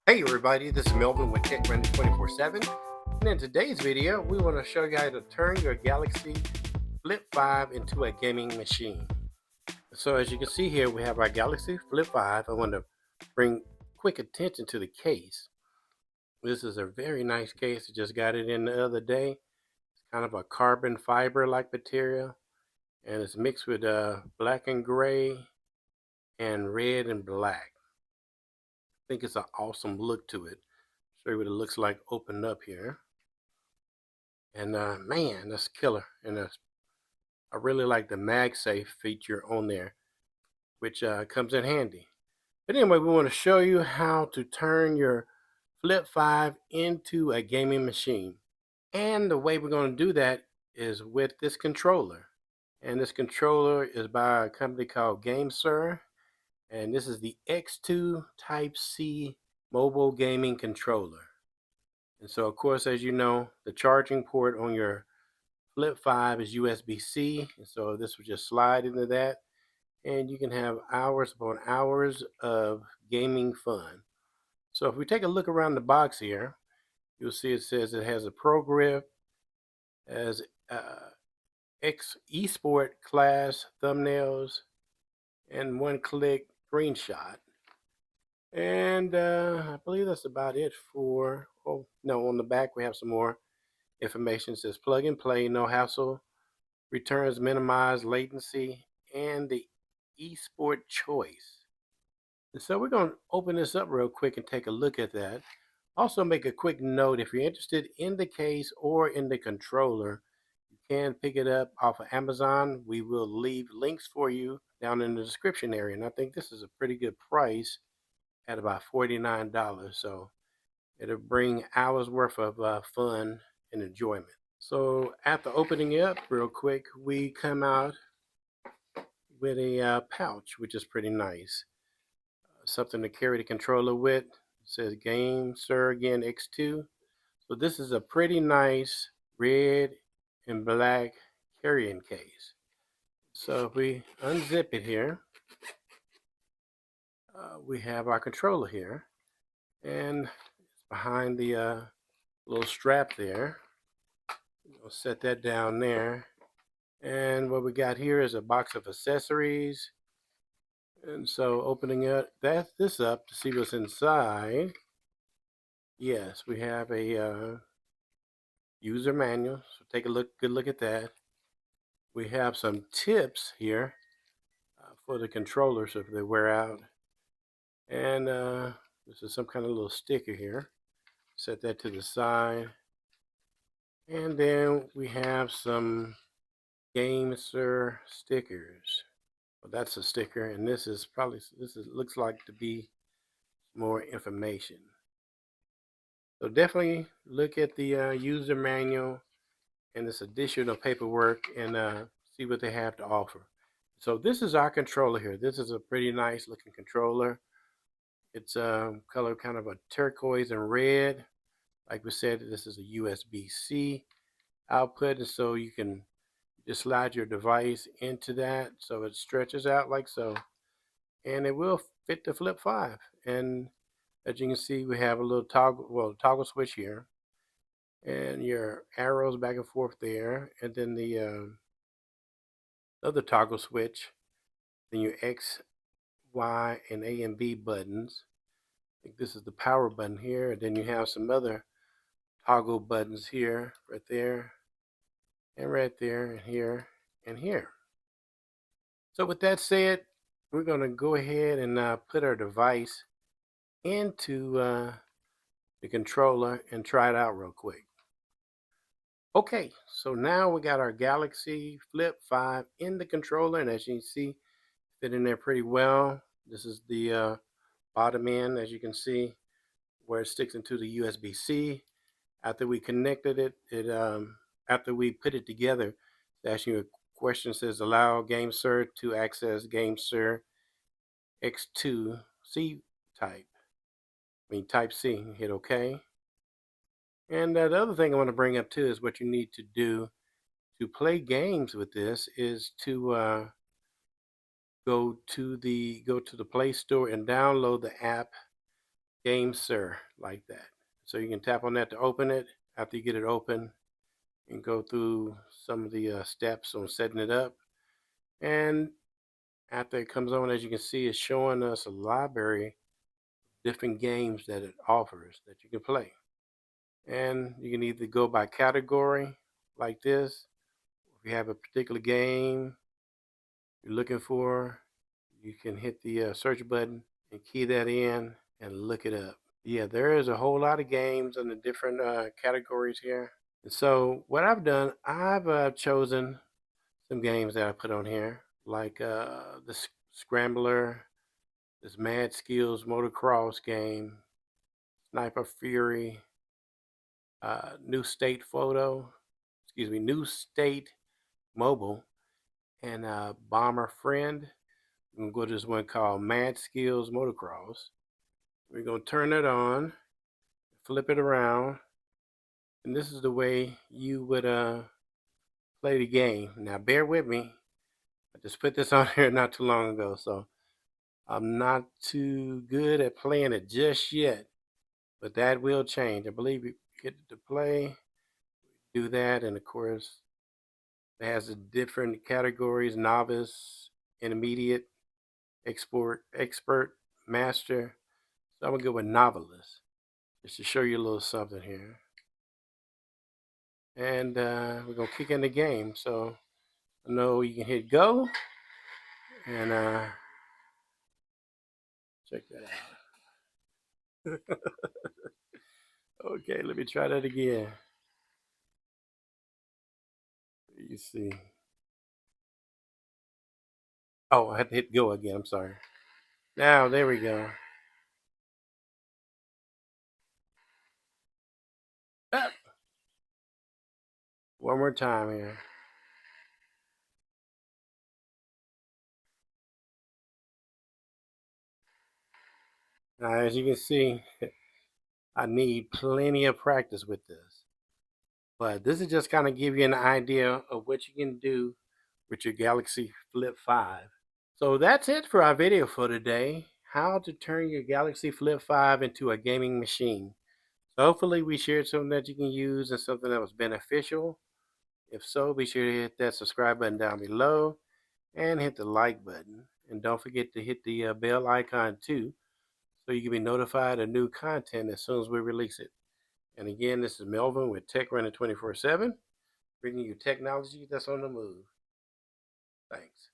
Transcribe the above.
Hey everybody, this is Melvin with Tech Run 24/7, and in today's video we want to show you how to turn your Galaxy Flip 5 into a gaming machine. So as you can see here, we have our Galaxy Flip 5. I want to bring quick attention to the case. This is a very nice case. I just got it in the other day. It's kind of a carbon fiber like material, and it's mixed with black and gray and red and black. I think it's an awesome look to it. Show you what it looks like opened up here. And man, that's killer. And I really like the MagSafe feature on there, which comes in handy. But anyway, we want to show you how to turn your Flip 5 into a gaming machine. And the way we're going to do that is with this controller. And this controller is by a company called Gamesir. And this is the X2 Type C mobile gaming controller. And so, of course, as you know, the charging port on your Flip 5 is USB-C, and so this will just slide into that, and you can have hours upon hours of gaming fun. So if we take a look around the box here, you'll see it says it has a Pro Grip, has X eSport class thumbnails, and one-click screenshot. And I believe that's about it for, oh no, on the back we have some more information. It says plug and play, no hassle, returns minimize latency, and the eSport choice. And so we're going to open this up real quick and take a look at that. Also make a quick note, if you're interested in the case or in the controller, you can pick it up off of Amazon. We will leave links for you down in the description area. And I think this is a pretty good price at about $49. So it'll bring hours worth of fun and enjoyment. So after opening it up real quick, we come out with a pouch, which is pretty nice. Something to carry the controller with. It says Gamesir again X2. So this is a pretty nice red and black carrying case. So if we unzip it here, we have our controller here, and it's behind the little strap there. We'll set that down there. And what we got here is a box of accessories. And so opening this up to see what's inside, yes, we have a user manual. So take a good look at that. We have some tips here for the controller, so if they wear out. And this is some kind of little sticker here. Set that to the side. And then we have some Gamesir stickers. Well, that's a sticker, and this looks like to be more information. So definitely look at the user manual and this additional paperwork and see what they have to offer. So this is our controller here. This is a pretty nice looking controller. It's color kind of a turquoise and red. Like we said, this is a USB-C output, and so you can just slide your device into that so it stretches out like so, and it will fit the Flip 5. And as you can see, we have a little toggle switch here, and your arrows back and forth there, and then the other toggle switch, then your X, Y, and A and B buttons. I think this is the power button here, and then you have some other toggle buttons here, right there, and right there, and here, and here. So with that said, we're going to go ahead and put our device into the controller and try it out real quick. Okay, so now we got our Galaxy Flip 5 in the controller, and as you can see, fit in there pretty well. This is the bottom end, as you can see, where it sticks into the USB-C. After we connected it, after we put it together, it's asking you a question. Says allow Gamesir to access Gamesir X2 C type. Type C. Hit OK. And the other thing I want to bring up too is what you need to do to play games with this is to go to the Play Store and download the app Gamesir like that. So you can tap on that to open it. After you get it open, and go through some of the steps on setting it up. And after it comes on, as you can see, it's showing us a library of different games that it offers that you can play. And you can either go by category like this. If you have a particular game you're looking for, you can hit the search button and key that in and look it up. Yeah, there is a whole lot of games in the different categories here. And so what I've done, I've chosen some games that I put on here, like the Scrambler, this Mad Skills motocross game, Sniper Fury, New State Photo, New State Mobile, and Bomber Friend. We're going to go to this one called Mad Skills Motocross. We're going to turn it on, flip it around, and this is the way you would play the game. Now, bear with me. I just put this on here not too long ago, so I'm not too good at playing it just yet, but that will change. I believe you get to play, do that, and of course, it has the different categories: novice, intermediate, expert, master. So I'm gonna go with novelist, just to show you a little something here. And we're gonna kick in the game. So I know you can hit go, and check that out. Okay, let me try that again. You see. Oh, I had to hit go again. I'm sorry. Now, there we go. Ah, one more time here. Now, as you can see, I need plenty of practice with this. But this is just kind of give you an idea of what you can do with your Galaxy Flip 5. So that's it for our video for today. How to turn your Galaxy Flip 5 into a gaming machine. So hopefully we shared something that you can use and something that was beneficial. If so, be sure to hit that subscribe button down below and hit the like button. And don't forget to hit the bell icon too, so you can be notified of new content as soon as we release it. And again, this is Melvin with Tech Running 24/7, bringing you technology that's on the move. Thanks.